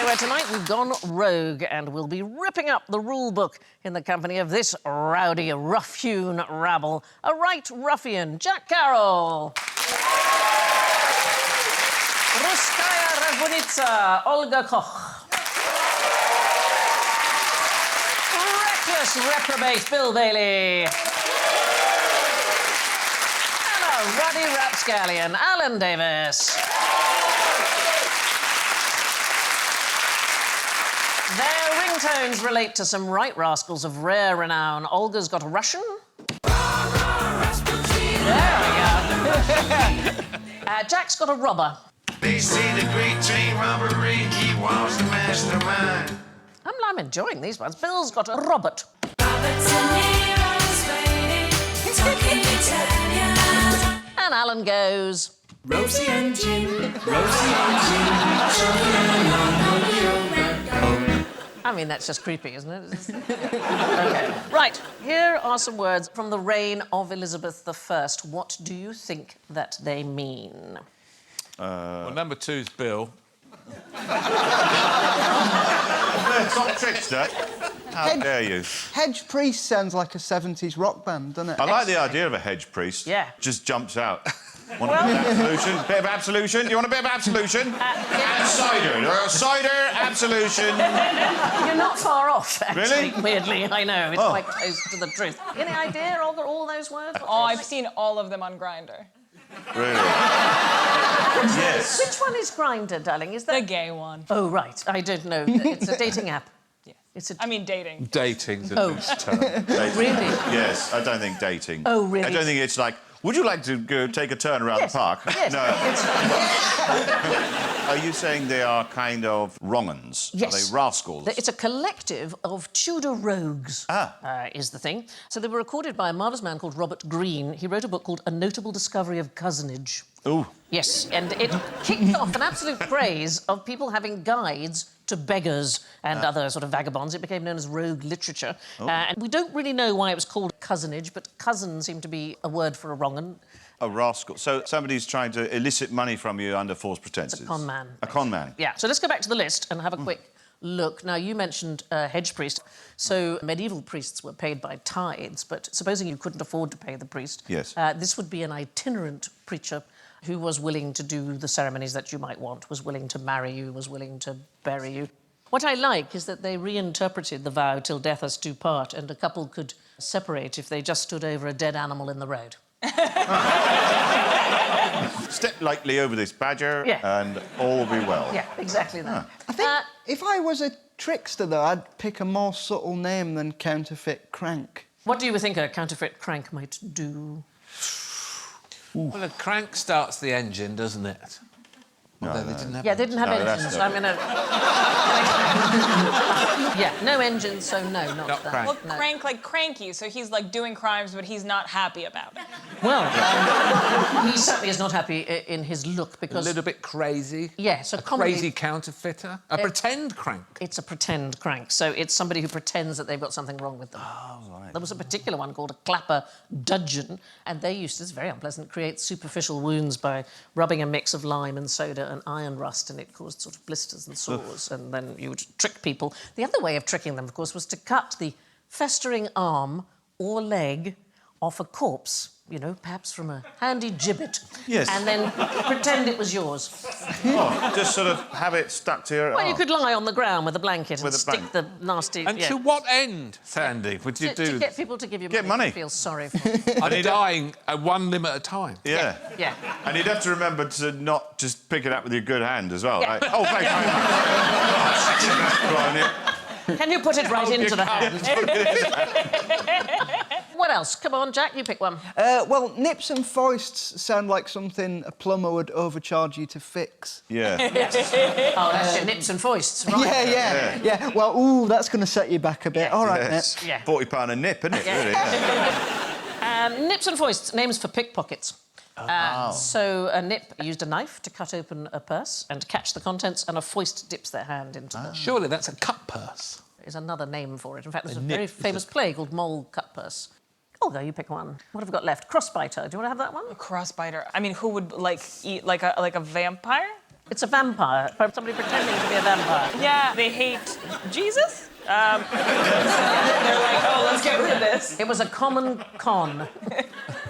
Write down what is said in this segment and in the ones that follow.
Anyway, where tonight we've gone rogue and we'll be ripping up the rule book in the company of this rowdy, rough-hewn rabble. A right ruffian, Jack Carroll. Ruskaya Razbunitsa, Olga Koch. Reckless reprobate, Bill Bailey. And a ruddy rapscallion, Alan Davies. Their ringtones relate to some right rascals of rare renown. Olga's got a Russian. There we go. Jack's got a robber. They say the great train robbery, he was the mastermind. I'm enjoying these ones. Bill's got a Robert. And Alan goes... Rosie and Jim, Rosie and Jim, I mean, that's just creepy, isn't it? OK. Right, here are some words from the reign of Elizabeth I. What do you think that they mean? Well, number 2's Bill. Top trickster. How dare you? Hedge Priest sounds like a 70s rock band, doesn't it? I like the idea of a hedge priest. Yeah. Just jumps out. Want a bit of absolution? Bit of absolution? You want a bit of absolution? Yeah. And cider. Cider, absolution. You're not far off, actually. Really? Weirdly, I know. It's quite close to the truth. Any idea, Olga, all those words? Oh, I've seen all of them on Grindr. Really? Yes. Which one is Grindr, darling? Is that... The gay one. Oh, right. I don't know. It's a dating app. Yeah. It's a... I mean, dating. Dating's a loose term. Really? Yes, I don't think dating. Oh, really? I don't think it's like, would you like to go take a turn around Yes. the park? Yes. No. Are you saying they are kind of wrong-uns? Yes. Are they rascals? It's a collective of Tudor rogues, is the thing. So they were recorded by a marvellous man called Robert Greene. He wrote a book called A Notable Discovery of Cozenage. Ooh. Yes, and it kicked off an absolute craze of people having guides to beggars and other sort of vagabonds. It became known as rogue literature. And we don't really know why it was called cozenage, but cousin seemed to be a word for a wrong-un. A rascal. So somebody's trying to elicit money from you under false pretenses. It's a con man. A con man. Yeah, so let's go back to the list and have a quick look. Now, you mentioned hedge priest. So medieval priests were paid by tithes, but supposing you couldn't afford to pay the priest... Yes. This would be an itinerant preacher who was willing to do the ceremonies that you might want, was willing to marry you, was willing to bury you. What I like is that they reinterpreted the vow till death us do part, and a couple could separate if they just stood over a dead animal in the road. Step lightly over this badger and all will be well. Yeah, exactly that. I think if I was a trickster, though, I'd pick a more subtle name than counterfeit crank. What do you think a counterfeit crank might do? Well, a crank starts the engine, doesn't it? Although they didn't have Yeah, they didn't have No, that's engines. not- I'm gonna... Yeah, no engines, so no, not that. crank. Well, No. crank like cranky, so he's like doing crimes, but he's not happy about it. Well, he certainly is not happy in his look A because... little bit crazy. Yes, A crazy counterfeiter. A pretend crank. It's a pretend crank, so it's somebody who pretends that they've got something wrong with them. Oh, right. There was a particular one called a clapper dudgeon, and they used to, it's very unpleasant, create superficial wounds by rubbing a mix of lime and soda and iron rust, and it caused sort of blisters and sores, and then you would trick people. The other way of tricking them, of course, was to cut the festering arm or leg off a corpse, you know, perhaps from a handy gibbet. Yes. And then pretend it was yours. Oh, just sort of have it stuck to your Well, you arm. could lie on the ground with a blanket With and a stick the blanket. nasty... And to what end, Sandy, would you to do get people to give you Get money. money. To feel sorry for them. I'm dying at one limb at a time. Yeah. Yeah. And you'd have to remember to not just pick it up with your good hand as well. Yeah. Like, oh, thank you very much. Can you put it right into the hand? Yeah. What else? Come on, Jack, you pick one. Well, nips and foists sound like something a plumber would overcharge you to fix. Yeah. Oh, that's your nips and foists, right? Yeah. Well, ooh, that's going to set you back a bit. All right, Yes. Nip. Yeah. £40 a nip, isn't it? Really? Yeah. Nips and foists, names for pickpockets. So a nip used a knife to cut open a purse and catch the contents, and a foist dips their hand into the... Surely that's a cut purse. Is another name for it. In fact, there's a very famous play called Mole Cut Purse. Olga, you pick one. What have we got left? Crossbiter. Do you want to have that one? A crossbiter. I mean, who would like eat like a vampire? It's a vampire. Somebody pretending to be a vampire. Yeah, they hate Jesus. They're like, oh, let's get rid of this. It was a common con.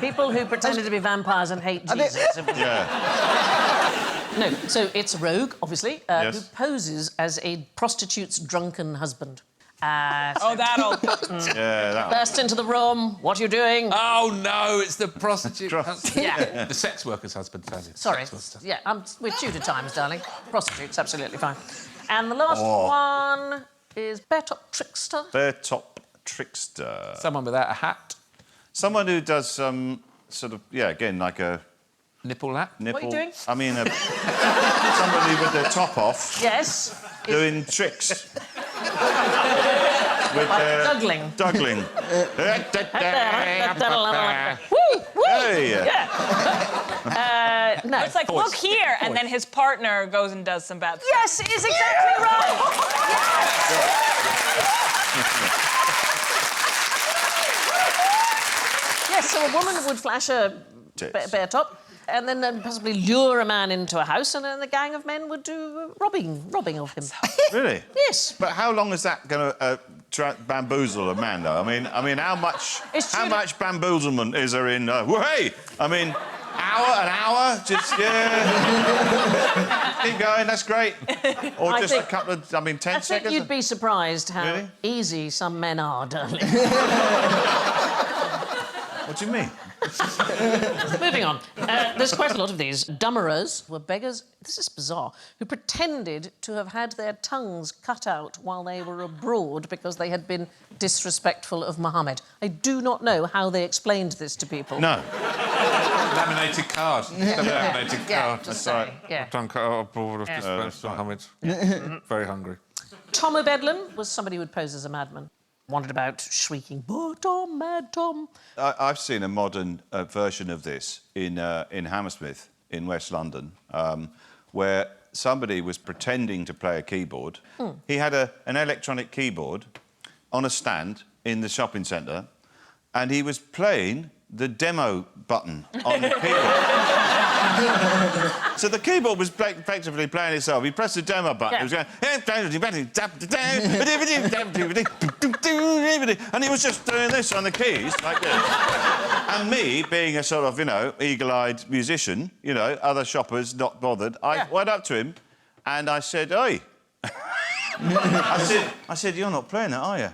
People who pretended to be vampires and hate Jesus. Yeah. No, so it's a rogue, obviously, who Yes. poses as a prostitute's drunken husband. Oh, that'll. Yeah, that Burst into the room. What are you doing? Oh, no, it's the prostitute. Yeah. The sex worker's husband, Sandy. Sorry. Sex worker's Yeah, we're Tudor times, darling. Prostitute's absolutely fine. And the last one is Bear Top Trickster. Bear top trickster. Someone without a hat, Someone who does some sort of, yeah, again, like a nipple hat. nipple. What are you doing? I mean, somebody with their top off Yes. doing tricks. With Juggling. Juggling. Woo! Woo! Hey. Yeah. No. It's like, look here, and then his partner goes and does some bad stuff. Yes, it is exactly right. Yes, so a woman would flash a Tits. bare top and then possibly lure a man into a house, and then the gang of men would do robbing of him. Really? Yes. But how long is that going to bamboozle a man, though? I mean, how much It's how true much bamboozlement is there in? Hey, I mean, an hour, just yeah. Keep going. That's great. Or I just think- a couple of, 10 I think seconds. you'd be surprised how Really? easy some men are, darling. What do you mean? Moving on. There's quite a lot of these. Dummerers were beggars, this is bizarre, who pretended to have had their tongues cut out while they were abroad because they had been disrespectful of Muhammad. I do not know how they explained this to people. No. Laminated card. Laminated Yeah, card. just right. saying, yeah. Tongue cut out abroad of Yeah. dispense Mohammed. Very hungry. Tom O'Bedlam was somebody who would pose as a madman. Wandered about shrieking, "Oh, Tom, mad Tom." I've seen a modern version of this in Hammersmith in West London, where somebody was pretending to play a keyboard. He had an electronic keyboard on a stand in the shopping centre, and he was playing the demo button on the keyboard. So the keyboard was effectively playing itself. He pressed the demo button. Yeah. It was going... and he was just doing this on the keys, like this. And me, being a sort of, eagle-eyed musician, other shoppers not bothered, I went up to him and I said, "Oi." I said, "You're not playing that, are you?"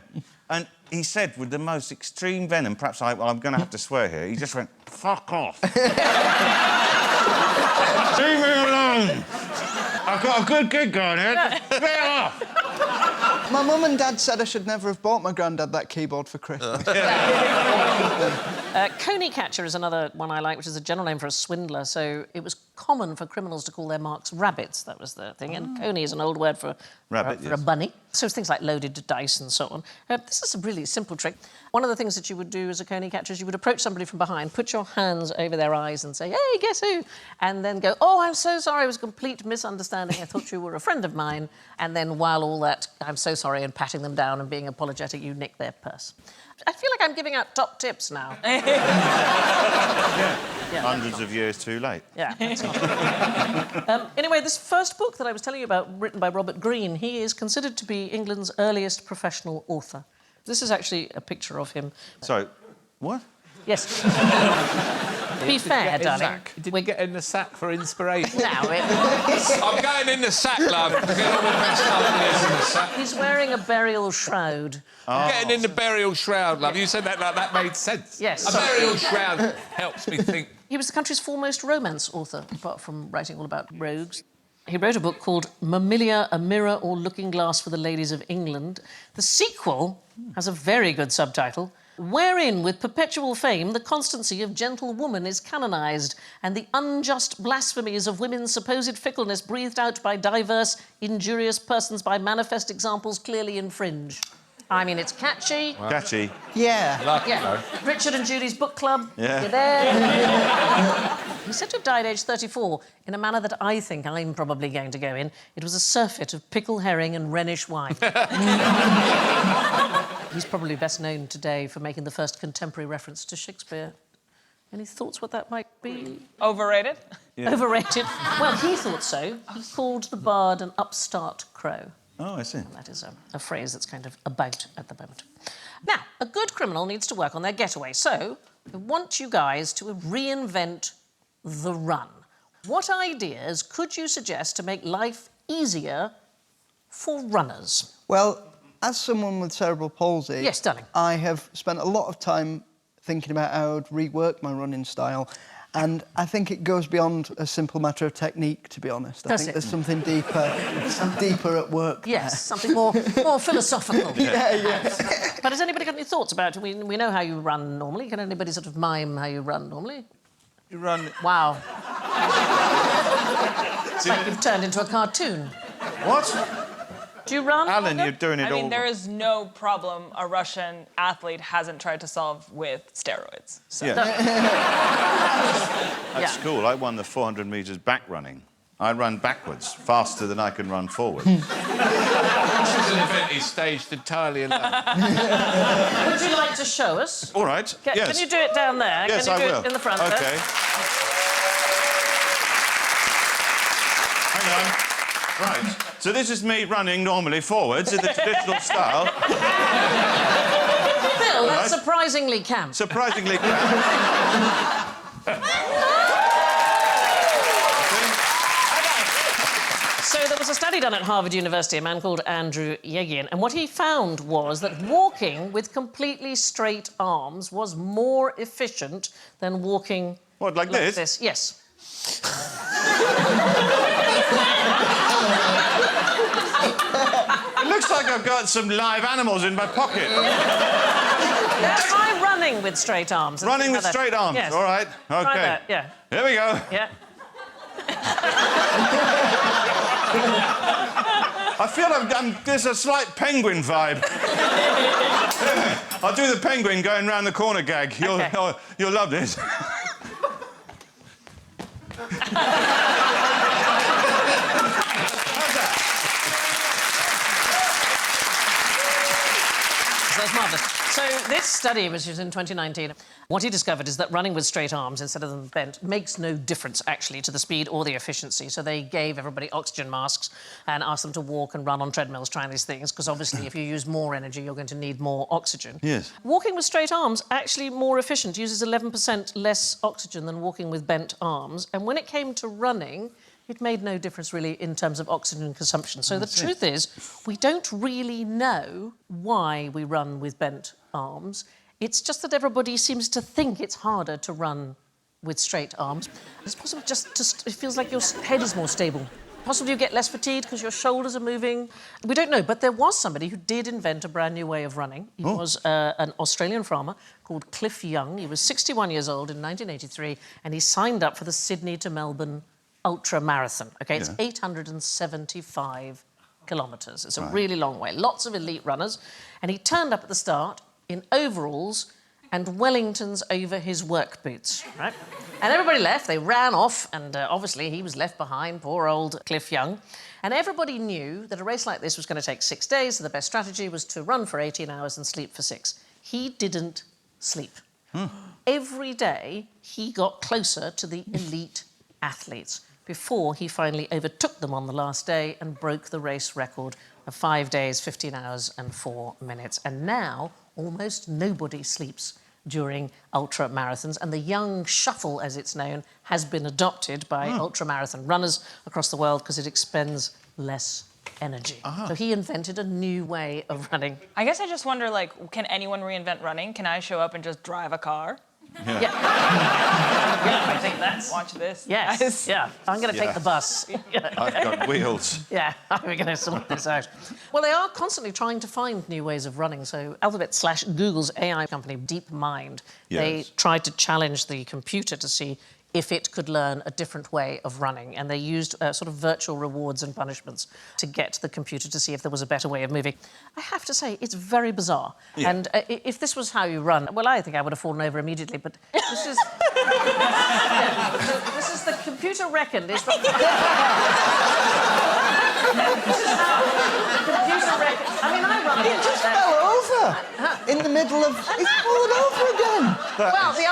And he said, with the most extreme venom, perhaps I'm going to have to swear here, he just went, "Fuck off." Leave me alone. I've got a good gig going here. Get off. My mum and dad said I should never have bought my granddad that keyboard for Christmas. Coney catcher is another one I like, which is a general name for a swindler. So it was common for criminals to call their marks rabbits. That was the thing. And coney is an old word for Rabbit, for yes. a bunny. So it's things like loaded dice and so on. This is a really simple trick. One of the things that you would do as a coney catcher is you would approach somebody from behind, put your hands over their eyes and say, "Hey, guess who?" And then go, "Oh, I'm so sorry. It was a complete misunderstanding. I thought you were a friend of mine." And then while all that, "I'm so sorry," and patting them down and being apologetic, you nick their purse. I feel like I'm giving out top tips now. Hundreds of years too late. Yeah. That's not anyway, this first book that I was telling you about, written by Robert Greene, he is considered to be England's earliest professional author. This is actually a picture of him. So, what? Yes. Be fair, darling. Did we get in the sack for inspiration? No, I'm going in the sack, love. Get all the best ideas in the sack. he's wearing a burial shroud. Getting in the burial shroud, love. You said that like that made sense. Yes. A burial shroud helps me think. He was the country's foremost romance author, apart from writing all about rogues. He wrote a book called Mammalia, A Mirror or Looking Glass for the Ladies of England. The sequel has a very good subtitle, wherein, with perpetual fame, the constancy of gentle woman is canonised, and the unjust blasphemies of women's supposed fickleness breathed out by diverse, injurious persons by manifest examples clearly infringe. I mean, it's catchy. Catchy. Yeah. Yeah. Richard and Judy's book club. Yeah. You're there. He's said to have died aged 34 in a manner that I think I'm probably going to go in. It was a surfeit of pickle herring and Rhenish wine. He's probably best known today for making the first contemporary reference to Shakespeare. Any thoughts what that might be? Overrated? Overrated? Well, he thought so. He called the bard an upstart crow. Oh, I see. That is a phrase that's kind of about at the moment. Now, a good criminal needs to work on their getaway, so I want you guys to reinvent the run. What ideas could you suggest to make life easier for runners? Well, as someone with cerebral palsy... Yes, darling. I have spent a lot of time thinking about how I'd rework my running style, and I think it goes beyond a simple matter of technique, to be honest. I think there's something deeper at work there. Yes, something more philosophical. Yeah. But has anybody got any thoughts about it? We know how you run normally. Can anybody sort of mime how you run normally? You run... Wow. It's like you've turned into a cartoon. What? Do you run? Alan, you're doing it all... I mean, there is no problem a Russian athlete hasn't tried to solve with steroids. So. Yeah. That's Yeah. cool. I won the 400 metres back running. I run backwards, faster than I can run forward. This is an event he's staged entirely alone. Would you like to show us? All right, yes. Can you do it down there? Yes, can you I do will. it in the front OK. there? Hang on. Right. So this is me running normally forwards in the traditional style. Phil, that's surprisingly camp. Surprisingly... So there was a study done at Harvard University, a man called Andrew Yegin, and what he found was that walking with completely straight arms was more efficient than walking... What, like this? Yes. It looks like I've got some live animals in my pocket. Try running with straight arms. Running with straight arms. Yes. All right. OK. Try that, yeah. Here we go. Yeah. I feel there's a slight penguin vibe. I'll do the penguin going round the corner gag. You'll love this. That's marvellous. So this study, which was in 2019, what he discovered is that running with straight arms instead of them bent makes no difference, actually, to the speed or the efficiency. So they gave everybody oxygen masks and asked them to walk and run on treadmills trying these things, because obviously if you use more energy, you're going to need more oxygen. Yes. Walking with straight arms, actually more efficient, uses 11% less oxygen than walking with bent arms. And when it came to running, it made no difference, really, in terms of oxygen consumption. So the truth is, we don't really know why we run with bent arms. It's just that everybody seems to think it's harder to run with straight arms. It's possible it feels like your head is more stable. Possibly you get less fatigued because your shoulders are moving. We don't know, but there was somebody who did invent a brand new way of running. He was an Australian farmer called Cliff Young. He was 61 years old in 1983, and he signed up for the Sydney to Melbourne ultra marathon. OK, it's 875 kilometres. It's a really long way. Lots of elite runners. And he turned up at the start in overalls and Wellingtons over his work boots, right? And everybody left. They ran off, and obviously he was left behind, poor old Cliff Young. And everybody knew that a race like this was going to take 6 days, so the best strategy was to run for 18 hours and sleep for 6. He didn't sleep. Every day, he got closer to the elite athletes before he finally overtook them on the last day and broke the race record of 5 days, 15 hours and 4 minutes. And now, almost nobody sleeps during ultra marathons, and the young shuffle, as it's known, has been adopted by ultra marathon runners across the world because it expends less energy. So he invented a new way of running. I guess I just wonder, like, can anyone reinvent running? Can I show up and just drive a car? Yeah. Yeah, I think that's... Watch this. Yes, guys. yeah. I'm going to take the bus. I've got wheels. Yeah, we're going to sort this out. Well, they are constantly trying to find new ways of running. So Alphabet/Google's AI company, DeepMind, they tried to challenge the computer to see if it could learn a different way of running. And they used sort of virtual rewards and punishments to get the computer to see if there was a better way of moving. I have to say, it's very bizarre. Yeah. And if this was how you run, well, I think I would have fallen over immediately, but this is... this is the computer reckoned. This is how the computer reckoned... I mean, I run a bit like that. Fell over. in the middle of... It's fallen over again. Well, the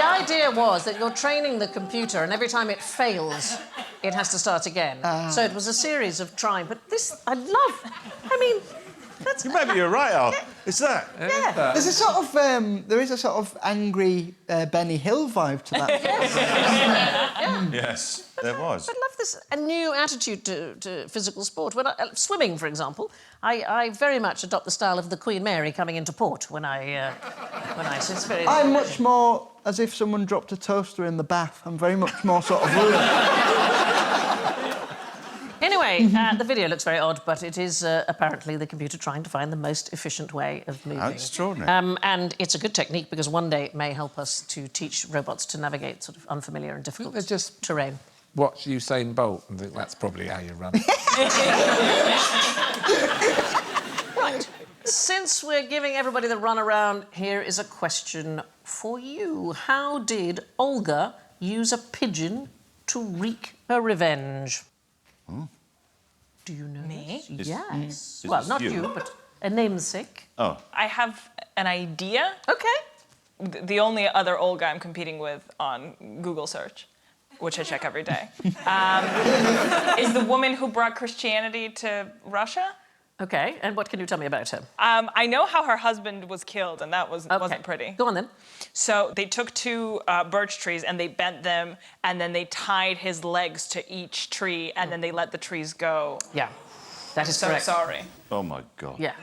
idea was that you're training the computer, and every time it fails, it has to start again. So it was a series of trying. But this, I love. I mean, that's. Maybe you're right, Al. It's that. Yeah. There's a sort of... there is a sort of angry Benny Hill vibe to that. Yes, there was. I love this a new attitude to physical sport. When swimming, for example, I very much adopt the style of the Queen Mary coming into port when I so it's very. I'm much more as if someone dropped a toaster in the bath. I'm very much more sort of... Anyway, the video looks very odd, but it is apparently the computer trying to find the most efficient way of moving. How extraordinary. And it's a good technique because one day it may help us to teach robots to navigate sort of unfamiliar and difficult They're just- terrain. Watch Usain Bolt and think that's probably how you run. Right. Since we're giving everybody the runaround, here is a question for you. How did Olga use a pigeon to wreak her revenge? Do you know? Me? This? Yes. Is Well, this not you? you, but a namesake. Oh, I have an idea. Okay. The only other Olga I'm competing with on Google search, which I check every day, is the woman who brought Christianity to Russia. Okay, and what can you tell me about her? I know how her husband was killed, and that wasn't pretty. Go on then. So they took two birch trees and they bent them, and then they tied his legs to each tree, and then they let the trees go. Yeah, that is So correct. sorry. oh my God. Yeah,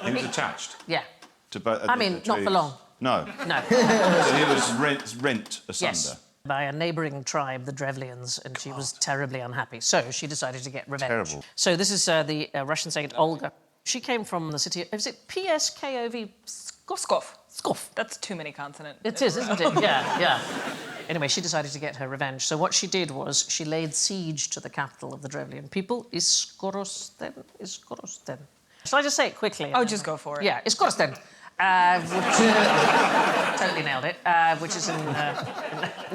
He was attached yeah. to both. I mean, not for long. No. No. So he was rent asunder. Yes. By a neighbouring tribe, the Drevlians, and she was terribly unhappy. So she decided to get revenge. Terrible. So this is the Russian saint Olga. She came from the city. Is it Pskov? Pskov. Pskov. That's too many consonants. It is, isn't it? Yeah, yeah. Anyway, she decided to get her revenge. So what she did was she laid siege to the capital of the Drevlian people, Iskorosten. Iskorosten. Shall I just say it quickly? Oh, just go for it. Yeah, Iskorosten. Totally nailed it. Which is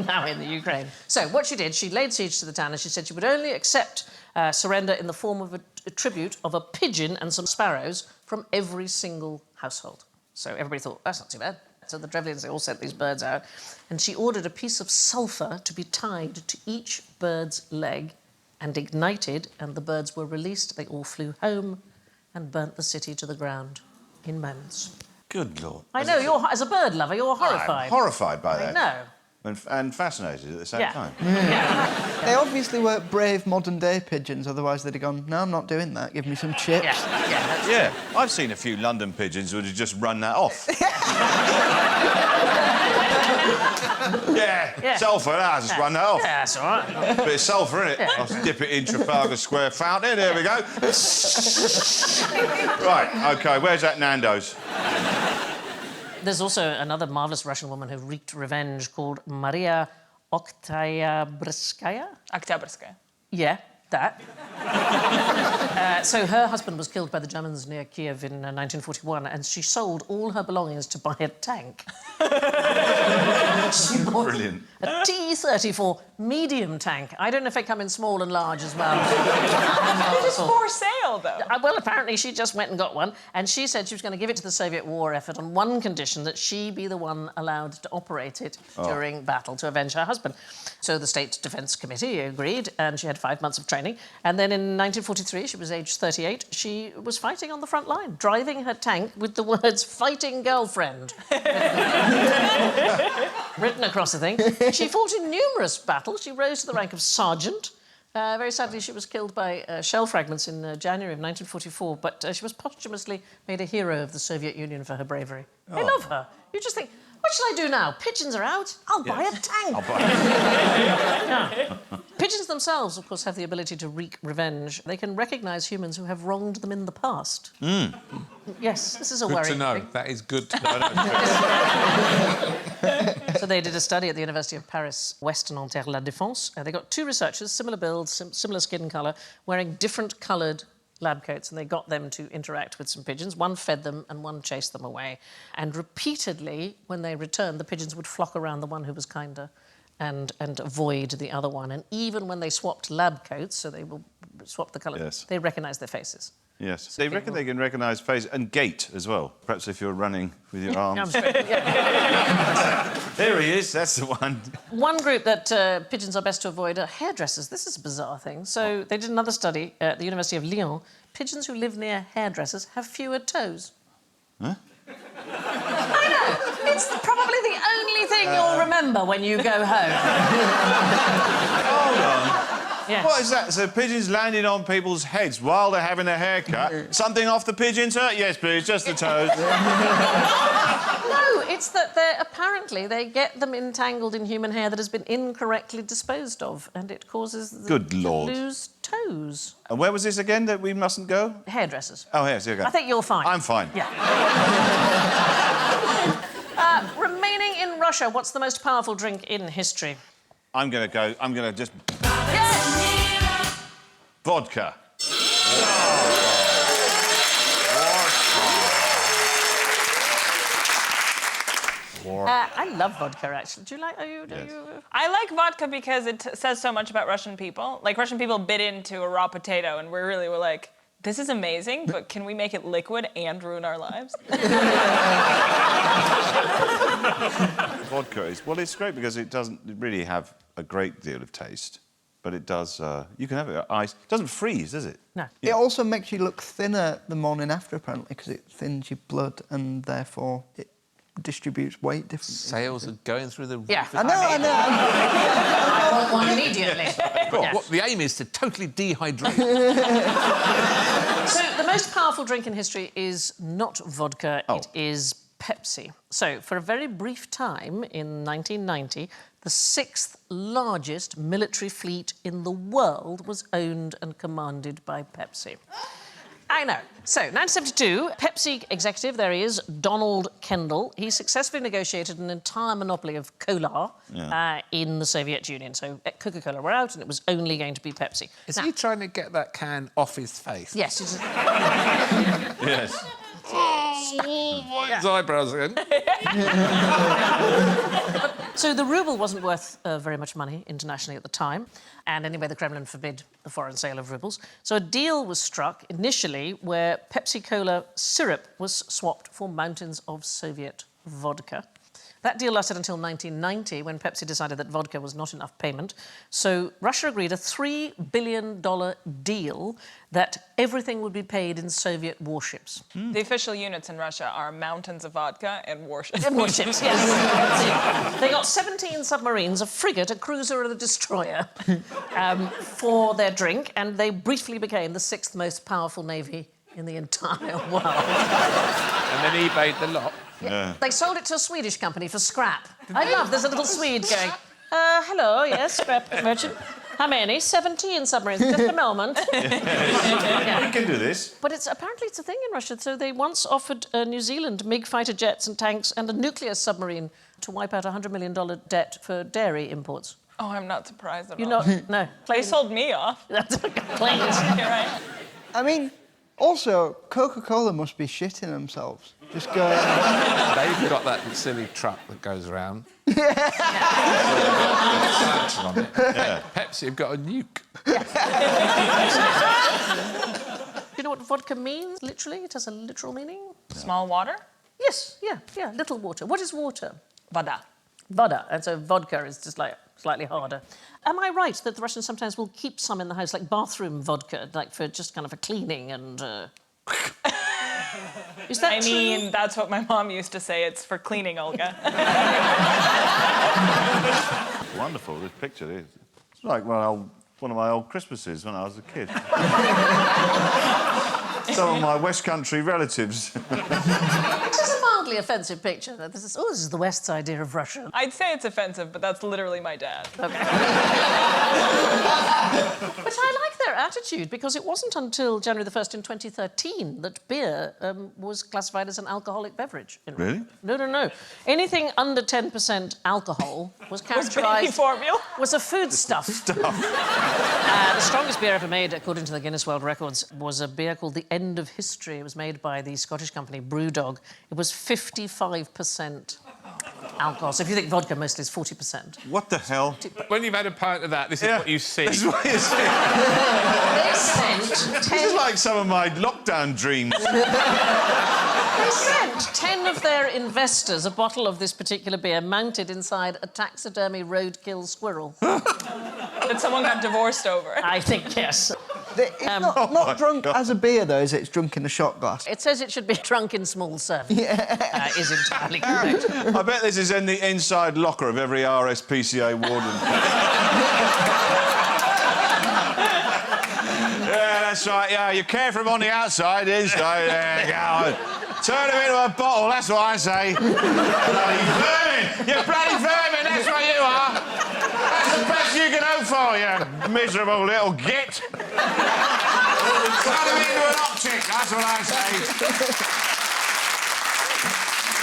now in the Ukraine. So what she did, she laid siege to the town, and she said she would only accept surrender in the form of a tribute of a pigeon and some sparrows from every single household. So everybody thought, that's not too bad. So the Drevlians, they all sent these birds out, and she ordered a piece of sulphur to be tied to each bird's leg and ignited, and the birds were released. They all flew home and burnt the city to the ground in moments. Good Lord. I know, you're, as a bird lover, you're horrified. I'm horrified by that. I know. And fascinated at the same Yeah. time. Yeah. They obviously were brave modern-day pigeons, otherwise they'd have gone, no, I'm not doing that, give me some chips. Yeah, yeah, that's Yeah, I've seen a few London pigeons who would have just run that off. yeah, sulphur, I'll just run that off. Yeah, that's all right. Bit of sulphur, innit? I'll dip it in Trafalgar Square fountain, there we go. Right, OK, where's that Nando's? There's also another marvellous Russian woman who wreaked revenge called Maria Oktyabrskaya. Oktyabrskaya. Yeah, that. So her husband was killed by the Germans near Kiev in 1941, and she sold all her belongings to buy a tank. She bought Brilliant. a T-34 medium tank. I don't know if they come in small and large as well. It's for sale, though. Well, apparently she just went and got one, and she said she was going to give it to the Soviet war effort on one condition, that she be the one allowed to operate it during battle to avenge her husband. So the State Defence Committee agreed, and she had 5 months of training. And then in 1943, she was aged 38, she was fighting on the front line, driving her tank with the words "fighting girlfriend" written across the thing. She fought in numerous battles. She rose to the rank of sergeant. Very sadly, she was killed by shell fragments in January of 1944, but she was posthumously made a hero of the Soviet Union for her bravery. I love her. You just think, what should I do now? Pigeons are out. I'll buy a tank. I'll buy Yeah. Pigeons themselves, of course, have the ability to wreak revenge. They can recognise humans who have wronged them in the past. Yes, this is a Good worrying to know. thing. That is good to know. So they did a study at the University of Paris, West Nanterre-la-Défense. They got two researchers, similar build, similar skin colour, wearing different coloured lab coats, and they got them to interact with some pigeons. One fed them and one chased them away. And repeatedly, when they returned, the pigeons would flock around the one who was kinder and avoid the other one. And even when they swapped lab coats, so they will swap the colour, Yes. they recognised their faces. Yes. They reckon they can recognise face and gait as well. Perhaps if you're running with your arms. There he is, that's the one. One group that pigeons are best to avoid are hairdressers. This is a bizarre thing. So they did another study at the University of Lyon. Pigeons who live near hairdressers have fewer toes. Huh? I know. It's probably the only thing you'll remember when you go home. Hold on. Yes. What is that? So pigeons landing on people's heads while they're having a haircut? Something off the pigeons, sir? Yes, please, just the toes. No, it's that apparently they get them entangled in human hair that has been incorrectly disposed of, and it causes them Good to Lord. lose toes. And where was this again that we mustn't go? Hairdressers. Oh, yes, here we go. I think you're fine. I'm fine. Yeah. Remaining in Russia, what's the most powerful drink in history? I'm going to just... Yes! Vodka. I love vodka, actually. Do you like... I like vodka because it says so much about Russian people. Like, Russian people bit into a raw potato and we really were like, this is amazing, but can we make it liquid and ruin our lives? Vodka is... Well, it's great because it doesn't really have a great deal of taste, but it does... you can have it ice. It doesn't freeze, does it? No. It also makes you look thinner the morning after, apparently, because it thins your blood and therefore it distributes weight differently. Sales are going through the roof. Yeah. I know. I want one immediately. Well, what the aim is to totally dehydrate. So the most powerful drink in history is not vodka, Oh. it is Pepsi. So for a very brief time in 1990, the 6th largest military fleet in the world was owned and commanded by Pepsi. I know. So, 1972, Pepsi executive, there he is, Donald Kendall, he successfully negotiated an entire monopoly of cola in the Soviet Union. So, Coca-Cola were out and it was only going to be Pepsi. Is Now- he trying to get that can off his face? Yes. He's Yes. His eyebrows again. So the ruble wasn't worth very much money internationally at the time, and anyway, the Kremlin forbid the foreign sale of rubles. So a deal was struck initially where Pepsi Cola syrup was swapped for mountains of Soviet vodka. That deal lasted until 1990, when Pepsi decided that vodka was not enough payment. So Russia agreed a $3 billion deal that everything would be paid in Soviet warships. The official units in Russia are mountains of vodka and warships. Warships, yes. They got 17 submarines, a frigate, a cruiser and a destroyer for their drink, and they briefly became the 6th most powerful navy in the entire world. And then eBayed the lot. Yeah. They sold it to a Swedish company for scrap. I love, there's a little Swede going, hello, yes, scrap merchant. How many? 17 submarines, just a moment. We can do this. But apparently it's a thing in Russia. So they once offered New Zealand MiG fighter jets and tanks and a nuclear submarine to wipe out a $100 million debt for dairy imports. Oh, I'm not surprised at You're all. not? No. They sold me off. That's a complaint. You're right. I mean, also, Coca-Cola must be shitting themselves. Just go... They've got that silly truck that goes around. Pepsi have got a nuke. Do you know what vodka means, literally? It has a literal meaning. Small water? Yes, yeah, little water. What is water? Vada. Vada, and so vodka is just like slightly harder. Am I right that the Russians sometimes will keep some in the house, like bathroom vodka, like for just kind of for cleaning and... Is that I true? mean, that's what my mom used to say. It's for cleaning, Olga. Wonderful, this picture. It's like one of my old Christmases when I was a kid. Some of my West Country relatives. It's a mildly offensive picture. This is the West's idea of Russia. I'd say it's offensive, but that's literally my dad. Okay. But I like their attitude, because it wasn't until January the 1st in 2013 that beer was classified as an alcoholic beverage. Really? No. Anything under 10% alcohol was Baby characterised... formula. was a foodstuff. The strongest beer ever made, according to the Guinness World Records, was a beer called The End of History. It was made by the Scottish company Brewdog. It was 55%. alcohol. So if you think vodka mostly is 40%. What the hell? When you've had a pint of that, this is what you see. This is what you see. They sent This is like some of my lockdown dreams. They sent 10 of their investors a bottle of this particular beer mounted inside a taxidermy roadkill squirrel. That someone got divorced over. I think, yes. It's not drunk as a beer, though, is it? It's drunk in a shot glass. It says it should be drunk in small servings. Is entirely correct. I bet this is in the inside locker of every RSPCA warden. Yeah, that's right. Yeah, you care for him on the outside, inside. Yeah, turn him into a bottle, that's what I say. Bloody vermin! You bloody vermin, that's what you are! That's the best you can hope for, you miserable little git! Turn him into an optic, that's what I say.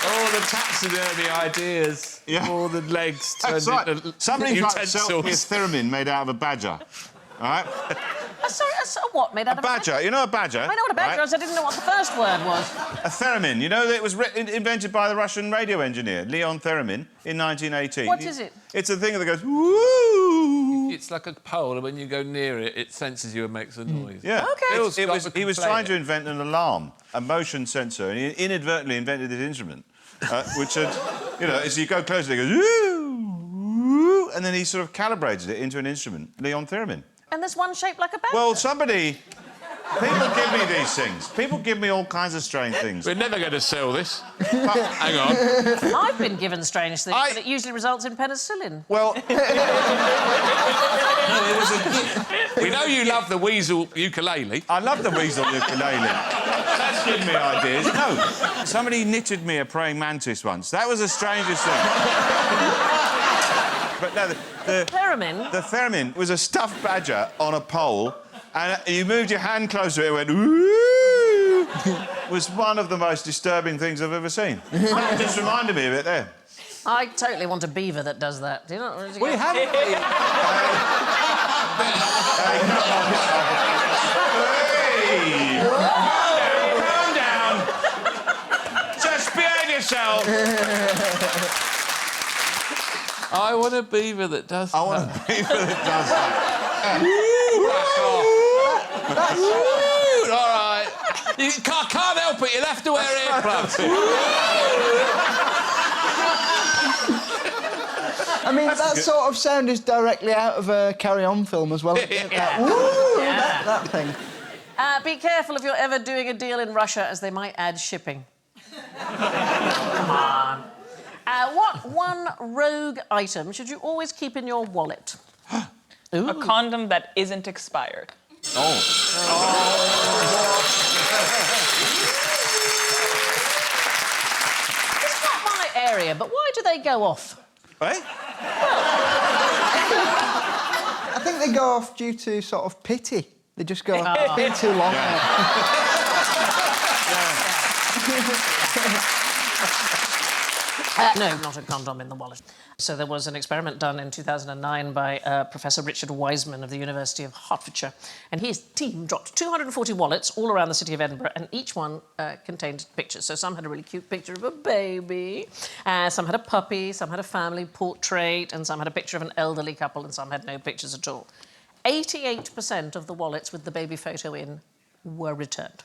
All the taxidermy ideas. Yeah. All the legs turned That's right. into Somebody tried to sell me a utensils. theremin made out of a badger. All right? Sorry, what made out A of badger. You know a badger? I know what a badger is. I didn't know what the first word was. A theremin. You know that it was invented by the Russian radio engineer, Leon Theremin, in 1918. What is it? It's a thing that goes, woo! It's like a pole, and when you go near it, it senses you and makes a noise. Yeah. OK. He was trying to invent an alarm, a motion sensor, and he inadvertently invented this instrument, which had, you know, as you go closer, it goes, woo, woo, and then he sort of calibrated it into an instrument, Leon Theremin. And there's one shaped like a badger. Well, people give me these things. People give me all kinds of strange things. We're never going to sell this. Hang on. I've been given strange things, but it usually results in penicillin. Well, We know you love the weasel ukulele. I love the weasel ukulele. That's given me ideas. No, somebody knitted me a praying mantis once. That was the strangest thing. But no, the theremin was a stuffed badger on a pole, and you moved your hand closer, it went, ooh, was one of the most disturbing things I've ever seen. That just reminded me of it there. I totally want a beaver that does that. Do you know? We haven't. Hey, calm down. Just behave yourself. I want a beaver that does I want a beaver that does that. All right. You can't help it, you'll have to wear earplugs. I mean, that sort of sound is directly out of a Carry On film as well. That thing. Be careful if you're ever doing a deal in Russia, as they might add shipping. Come on. What one rogue item should you always keep in your wallet? A condom that isn't expired. It's not my area, but why do they go off? Right? I think they go off due to sort of pity. They just go, it's been too long now. No, not a condom in the wallet. So there was an experiment done in 2009 by Professor Richard Wiseman of the University of Hertfordshire, and his team dropped 240 wallets all around the city of Edinburgh, and each one contained pictures. So some had a really cute picture of a baby, some had a puppy, some had a family portrait, and some had a picture of an elderly couple, and some had no pictures at all. 88% of the wallets with the baby photo in were returned.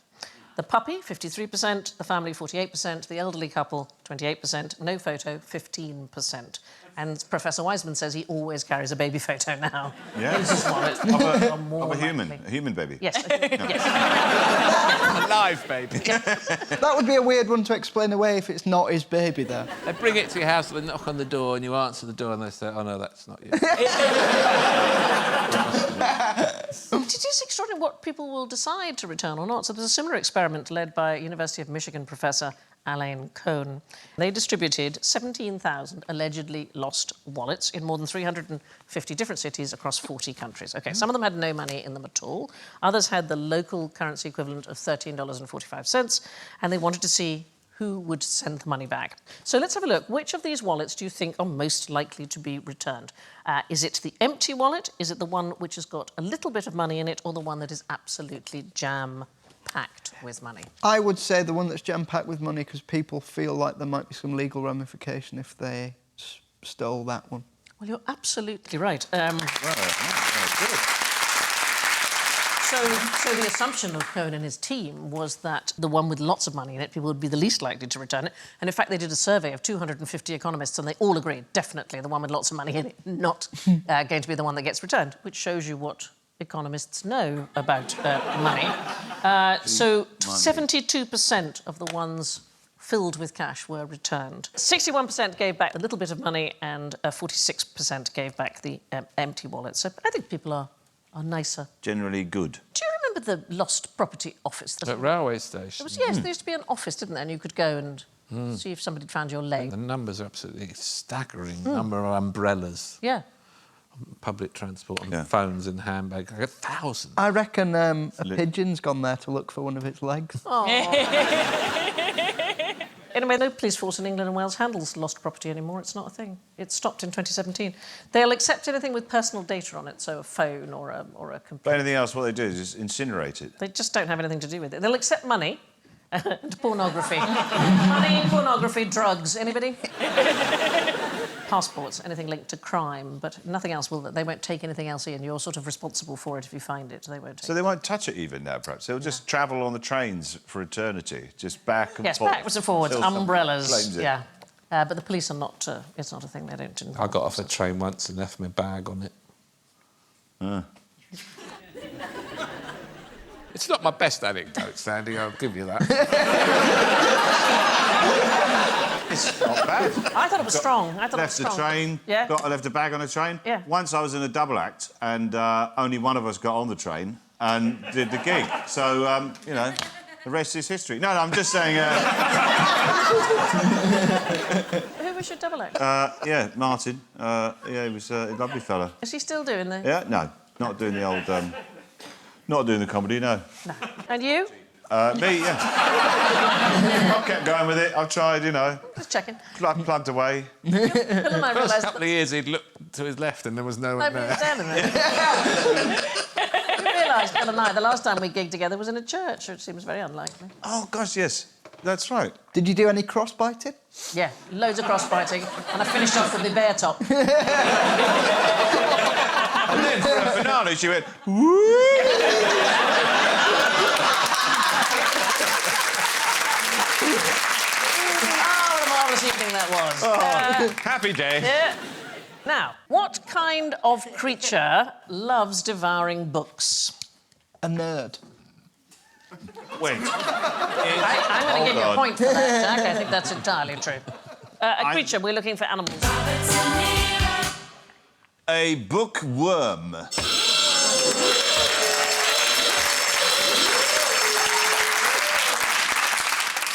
The puppy, 53%, the family, 48%, the elderly couple, 28%, no photo, 15%. And Professor Wiseman says he always carries a baby photo now. Yeah. In his wallet. Of a human baby. Yes. Yes. A live baby. That would be a weird one to explain away if it's not his baby, though. They bring it to your house, they knock on the door, and you answer the door, and they say, oh, no, that's not you. It is extraordinary what people will decide to return or not. So there's a similar experiment led by University of Michigan professor Alain Cohn. They distributed 17,000 allegedly lost wallets in more than 350 different cities across 40 countries. OK, some of them had no money in them at all. Others had the local currency equivalent of $13.45, and they wanted to see who would send the money back. So let's have a look. Which of these wallets do you think are most likely to be returned? Is it the empty wallet? Is it the one which has got a little bit of money in it, or the one that is absolutely jam-packed with money? I would say the one that's jam-packed with money, because people feel like there might be some legal ramification if they stole that one. Well, you're absolutely right. Good. So the assumption of Cohen and his team was that the one with lots of money in it, people would be the least likely to return it. And in fact, they did a survey of 250 economists, and they all agreed, definitely, the one with lots of money in it, not going to be the one that gets returned, which shows you what economists know about money. So 72% of the ones filled with cash were returned. 61% gave back a little bit of money, and 46% gave back the empty wallet. So I think people are nicer. Generally good. Do you remember the Lost Property Office? At railway station. Yes, there used to be an office, didn't there? And you could go and see if somebody found your leg. The numbers are absolutely staggering. Number of umbrellas, Yeah. public transport, and phones in handbags. Like 1,000. I reckon a pigeon's gone there to look for one of its legs. Anyway, no police force in England and Wales handles lost property anymore. It's not a thing. It stopped in 2017. They'll accept anything with personal data on it, so a phone or a But computer. anything else, what they do is just incinerate it. They just don't have anything to do with it. They'll accept money and pornography. Money, pornography, drugs. Anybody? Passports, anything linked to crime, but nothing else will. They won't take anything else in. You're sort of responsible for it if you find it. They won't take So they won't touch it even now, perhaps. They'll just travel on the trains for eternity, just back and Yes, forth. backwards and forwards, Till someone umbrellas. claims it. Yeah. But the police are not. It's not a thing. They don't. I got off a train once and left my bag on it. It's not my best anecdote, Sandy, I'll give you that. It's not bad. I thought it was strong. I thought Left it the was strong. train, Yeah. left a bag on a train. Yeah. Once I was in a double act and only one of us got on the train and did the gig. So, you know, the rest is history. No, I'm just saying... Who was your double act? yeah, Martin. Yeah, he was a lovely fella. Is he still doing the? Yeah, no, not doing the old... not doing the comedy, no. No. And you? Me, yeah. I've kept going with it. I've tried, you know, Just checking. plugged away. Bill and I First realised couple of years, he'd look to his left and there was no one nobody there. was down in there. We realised, Bill and I, the last time we gigged together was in a church, which seems very unlikely. Oh, gosh, yes. That's right. Did you do any cross-biting? Yeah, loads of cross-biting, and I finished off with the bear top. And then for a finale, she went, Oh, what a marvellous evening that was. happy day. Yeah. Now, what kind of creature loves devouring books? A nerd. Wait. I'm going to give you a point for that, Jack. I think that's entirely true. A creature, we're looking for animals. A bookworm.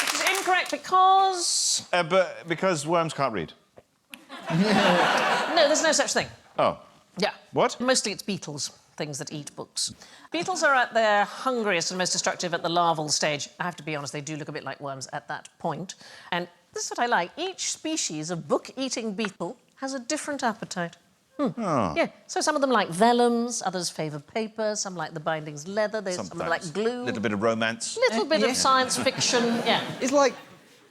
Which is incorrect because... But because worms can't read. No, there's no such thing. Oh. Yeah. What? Mostly it's beetles, things that eat books. Beetles are at their hungriest and most destructive at the larval stage. I have to be honest, they do look a bit like worms at that point. And this is what I like. Each species of book-eating beetle has a different appetite. Oh. Yeah, so some of them like vellums, others favour paper, some like the bindings leather, some like glue. A little bit of romance. Little bit of science fiction, yeah. It's like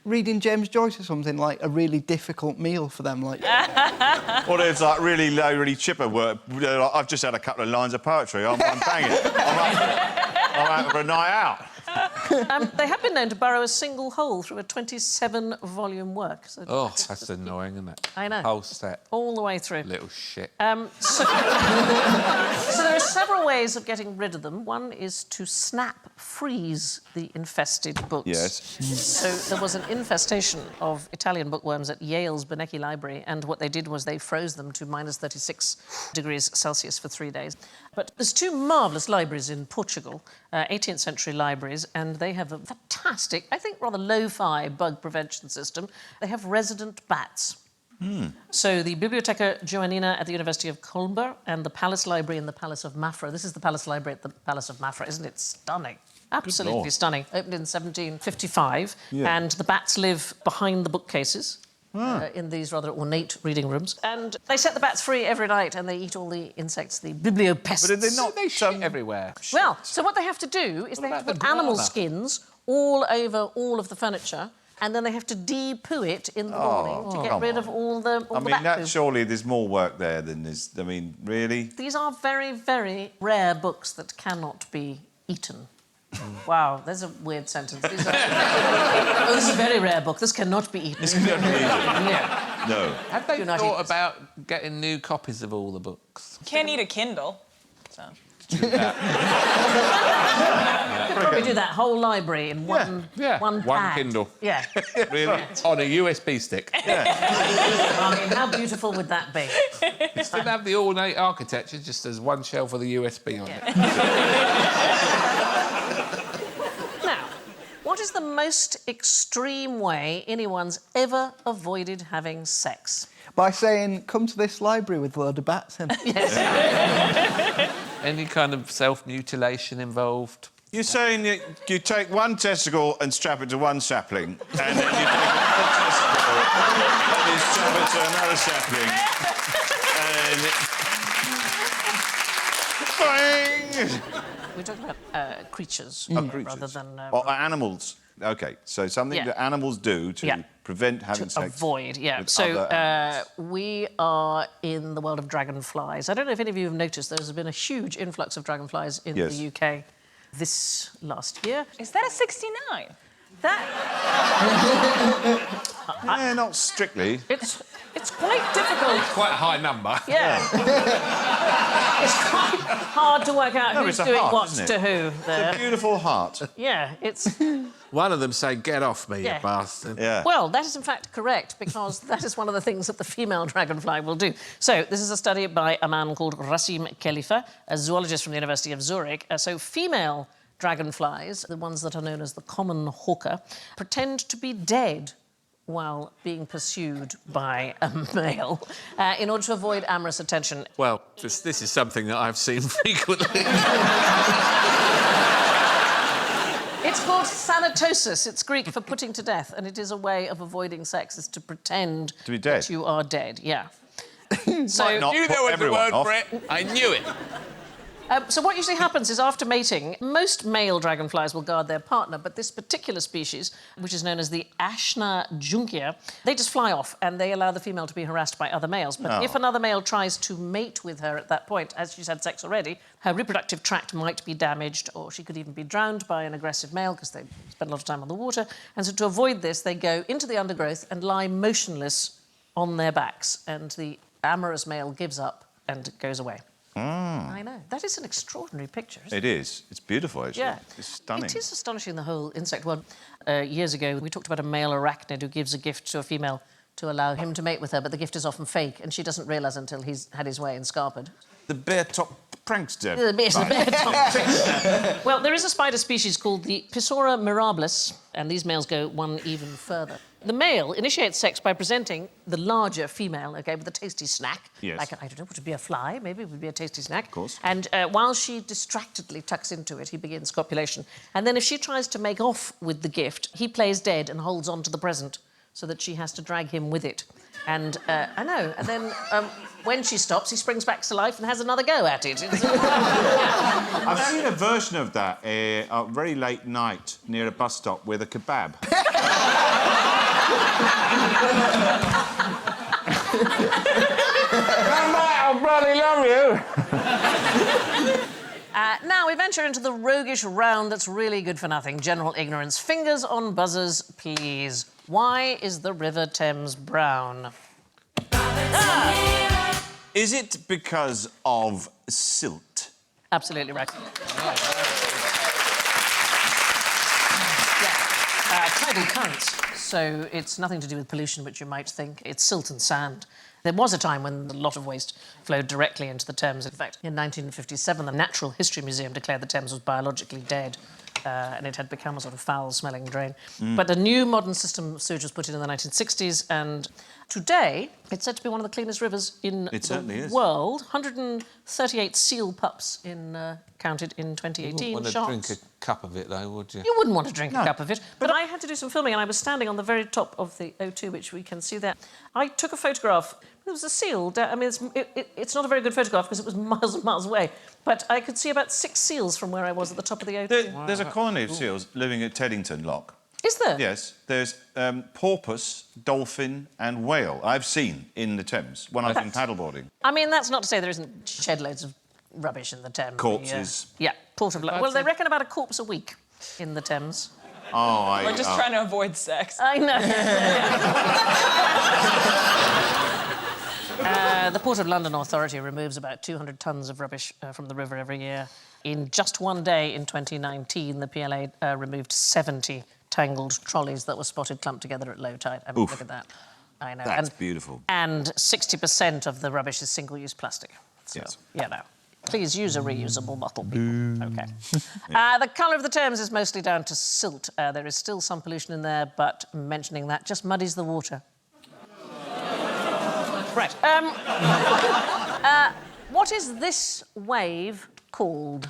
reading James Joyce or something, like a really difficult meal for them. Like, Or it's like really low, really chipper work. I've just had a couple of lines of poetry. I'm banging. I'm out for a night out. They have been known to burrow a single hole through a 27-volume work. So Oh, that's annoying, isn't it? I know. Whole set. all the way through. Little shit. So there are several ways of getting rid of them. One is to snap freeze the infested books. Yes. So there was an infestation of Italian bookworms at Yale's Bernanke Library, and what they did was they froze them to minus 36 degrees Celsius for 3 days. But there's two marvellous libraries in Portugal, 18th century libraries, and they have a fantastic, I think rather lo-fi bug prevention system. They have resident bats. So the Biblioteca Joanina at the University of Coimbra and the Palace Library in the Palace of Mafra. This is the Palace Library at the Palace of Mafra. Isn't it stunning? Absolutely Lord. stunning. Opened in 1755, and the bats live behind the bookcases. In these rather ornate reading rooms. And they set the bats free every night and they eat all the insects, the bibliopests. But did they not? They shit everywhere. Well, so what they have to do is they have to about put the animal guana? skins all over all of the furniture and then they have to de-poo it in the morning to get rid of all the I mean, back poo. surely there's more work there than there's... I mean, really? These are very, very rare books that cannot be eaten. Wow, there's a weird sentence. These are... oh, this is a very rare book. This cannot be eaten. This cannot be eaten. Yeah. No. Have they Do not thought eat. about getting new copies of all the books? Can't eat a Kindle, so... Probably do that whole library in one One pad. Kindle. Yeah. Really? On a USB stick. I mean, how beautiful would that be? Still have the ornate architecture, just as one shelf with a USB on it. Now, what is the most extreme way anyone's ever avoided having sex? By saying, come to this library with a load of bats in. Any kind of self-mutilation involved? You're saying that you take one testicle and strap it to one sapling, and then you take another testicle and you strap it to another sapling, and... Boing! We're talking about creatures, Creatures. rather than... Or animals. OK, so something that animals do to prevent having sex. Avoid, yeah. with So other animals. we are in the world of dragonflies. I don't know if any of you have noticed, there's been a huge influx of dragonflies in the UK this last year. Is that a 69? Yeah, not strictly. It's quite difficult. Quite a high number. Yeah. It's quite hard to work out who's it's a doing heart, what isn't to it? who It's a there. beautiful heart. Yeah, it's... One of them saying, "Get off me, Yeah. you bastard." Yeah. Well, that is in fact correct, because that is one of the things that the female dragonfly will do. So, this is a study by a man called Rasim Khalifa, a zoologist from the University of Zurich. So, female dragonflies, the ones that are known as the common hawker, pretend to be dead while being pursued by a male in order to avoid amorous attention. Well, this is something that I've seen frequently. It's called thanatosis. It's Greek for putting to death, and it is a way of avoiding sex, is to pretend To be dead. that you are dead. Yeah. So, Might not You put know what the everyone word off. for it. I knew it. so what usually happens is after mating, most male dragonflies will guard their partner, but this particular species, which is known as the Ashna junkia, they just fly off and they allow the female to be harassed by other males. But if another male tries to mate with her at that point, as she's had sex already, her reproductive tract might be damaged, or she could even be drowned by an aggressive male because they spend a lot of time on the water. And so to avoid this, they go into the undergrowth and lie motionless on their backs, and the amorous male gives up and goes away. I know. That is an extraordinary picture, isn't it? It is. It's beautiful, actually. Yeah. It's stunning. It is astonishing, the whole insect world. Years ago, we talked about a male arachnid who gives a gift to a female to allow him to mate with her, but the gift is often fake, and she doesn't realise until he's had his way and scarpered. The bare-top prankster. Well, there is a spider species called the Pisora mirabilis, and these males go one even further. The male initiates sex by presenting the larger female, OK, with a tasty snack. Yes. Like, I don't know, would it be a fly? Maybe it would be a tasty snack. Of course. And while she distractedly tucks into it, he begins copulation. And then if she tries to make off with the gift, he plays dead and holds on to the present so that she has to drag him with it. And I know. And then when she stops, he springs back to life and has another go at it. I've seen a version of that very late night near a bus stop with a kebab. I bloody love you. Now we venture into the roguish round that's really good for nothing. General ignorance. Fingers on buzzers, please. Why is the River Thames brown? Is it because of silt? Absolutely right. Tidal currents. So it's nothing to do with pollution, which you might think. It's silt and sand. There was a time when a lot of waste flowed directly into the Thames. In fact, in 1957, the Natural History Museum declared the Thames was biologically dead. And it had become a sort of foul-smelling drain. But a new modern system of sewage was put in the 1960s, and today it's said to be one of the cleanest rivers in the world. 138 seal pups counted in 2018. You wouldn't want to drink a cup of it, though, would you? You wouldn't want to drink a cup of it. But I had to do some filming, and I was standing on the very top of the O2, which we can see there. I took a photograph. There was a seal. I mean, it's not a very good photograph because it was miles and miles away. But I could see about 6 seals from where I was at the top of the O2. There's a colony of seals living at Teddington Lock. Is there? Yes, there's porpoise, dolphin and whale I've seen in the Thames when I've been paddleboarding. I mean, that's not to say there isn't shed loads of rubbish in the Thames. Corpses. Yeah, Port of London. Well, they reckon about a corpse a week in the Thames. Oh, We're just trying to avoid sex. I know. The Port of London Authority removes about 200 tonnes of rubbish from the river every year. In just one day in 2019, the PLA removed 70 tangled trolleys that were spotted clumped together at low tide. I mean, look at that. I know. That's beautiful. And 60% of the rubbish is single-use plastic. So, Yes. you know. Please use a reusable bottle, people. OK. The colour of the Thames is mostly down to silt. There is still some pollution in there, but mentioning that just muddies the water. Right. What is this wave called?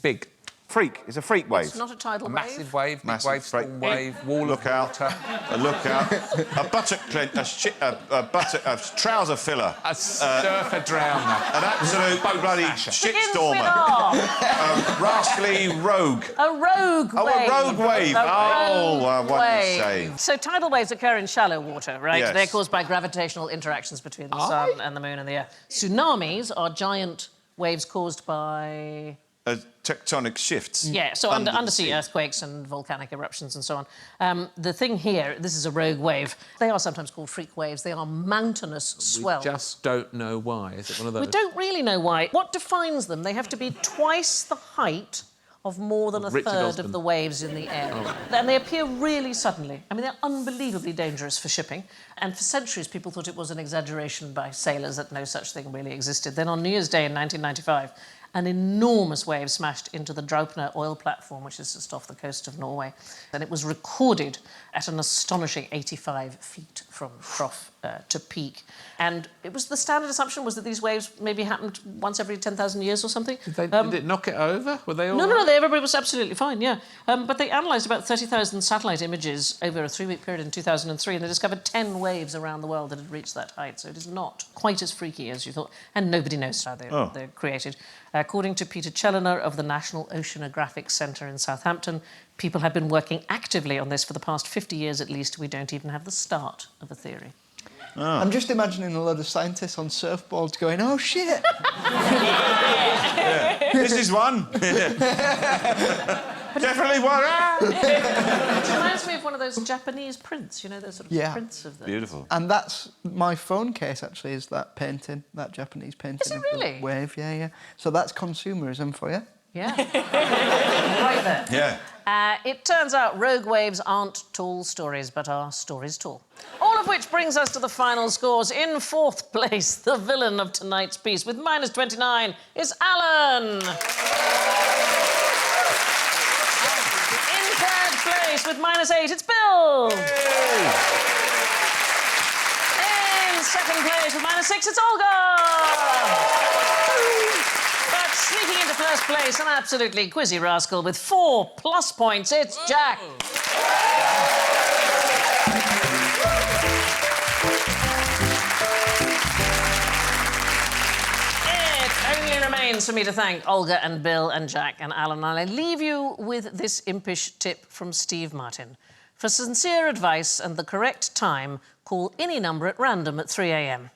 Big. Freak. It's a freak wave. It's not a tidal wave. Massive wave, big Massive wave, storm freak. wave, wall Look of out. water. A lookout. A buttock clench. A trouser filler. A surfer drowner. An absolute bloody Begins with shitstormer. R. A rascally rogue. A rogue Oh, wave. a rogue wave. A Oh, rogue what are you wave. saying? So tidal waves occur in shallow water, right? Yes. They're caused by gravitational interactions between the sun and the moon and the earth. Tsunamis are giant waves caused by... Tectonic shifts. Yeah, so Under the undersea sea. earthquakes and volcanic eruptions and so on. The thing here, this is a rogue wave. They are sometimes called freak waves. They are mountainous swells. We just don't know why. Is it one of those? We don't really know why. What defines them? They have to be twice the height of more than a Richard third Osman. of the waves in the air. And they appear really suddenly. I mean, they're unbelievably dangerous for shipping. And for centuries, people thought it was an exaggeration by sailors that no such thing really existed. Then on New Year's Day in 1995, an enormous wave smashed into the Draupner oil platform, which is just off the coast of Norway. And it was recorded at an astonishing 85 feet from trough to peak. And it was the standard assumption was that these waves maybe happened once every 10,000 years or something. Did it knock it over? Were they all No, right? everybody was absolutely fine, yeah. But they analysed about 30,000 satellite images over a 3-week period in 2003, and they discovered 10 waves around the world that had reached that height. So it is not quite as freaky as you thought, and nobody knows how they're created. According to Peter Challoner of the National Oceanographic Centre in Southampton, people have been working actively on this for the past 50 years at least. We don't even have the start of a theory. I'm just imagining a load of scientists on surfboards going, oh, shit! This is one. Definitely one. It reminds me of one of those Japanese prints, you know, those sort of prints of the... Beautiful. And that's my phone case, actually, is that painting, that Japanese painting. Is it of the really? wave, yeah. So that's consumerism for you. Yeah. Right there. Yeah. It turns out rogue waves aren't tall stories, but are stories tall. All of which brings us to the final scores. In fourth place, the villain of tonight's piece, with -29, is Alan. In third place, with -8, it's Bill. In second place, with -6, it's Olga. But sneaking into first place, an absolutely quizzy rascal with 4+ points, it's Jack. It only remains for me to thank Olga and Bill and Jack and Alan, and I leave you with this impish tip from Steve Martin. For sincere advice and the correct time, call any number at random at 3 a.m.